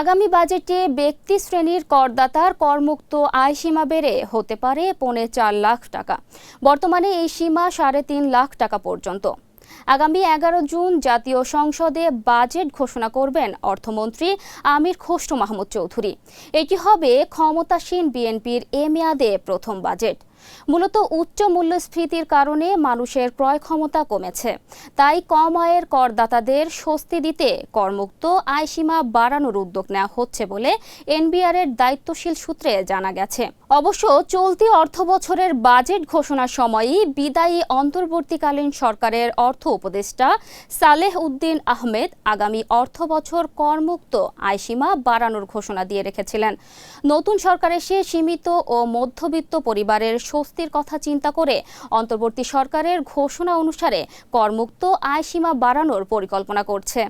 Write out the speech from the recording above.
আগামী বাজেটে ব্যক্তি শ্রেণীর করদাতার করমুক্ত আয়সীমা বেড়ে হতে পারে ৪.৫ লাখ টাকা। বর্তমানে এই সীমা ৩.৫ লাখ টাকা পর্যন্ত। আগামী ১১ জুন জাতীয় সংসদে বাজেট ঘোষণা করবেন অর্থমন্ত্রী আমির খসরু মাহমুদ চৌধুরী। এটি হবে ক্ষমতাসীন বিএনপির এ মেয়াদে প্রথম বাজেট। মূলত উচ্চ মূল্যস্ফীতির কারণে মানুষের ক্রয় ক্ষমতা কমেছে, তাই কম আয়ের করদাতাদের স্বস্তি দিতে করমুক্ত আয়সীমা বাড়ানোর উদ্যোগ নেওয়া হচ্ছে বলে এনবিআর এর দায়িত্বশীল সূত্রে জানা গেছে। অবশ্য চলতি অর্থবছরের বাজেট ঘোষণার সময়ই বিদায়ী অন্তর্বর্তীকালীন সরকারের অর্থ উপদেষ্টা সালেহ উদ্দিন আহমেদ আগামী অর্থবছর করমুক্ত আয়সীমা বাড়ানোর ঘোষণা দিয়ে রেখেছিলেন। নতুন সরকার এসে সীমিত ও মধ্যবিত্ত পরিবারের স্বস্তির কথা চিন্তা করে অন্তর্বর্তী সরকারের ঘোষণা অনুসারে করমুক্ত আয়সীমা বাড়ানোর পরিকল্পনা করছে।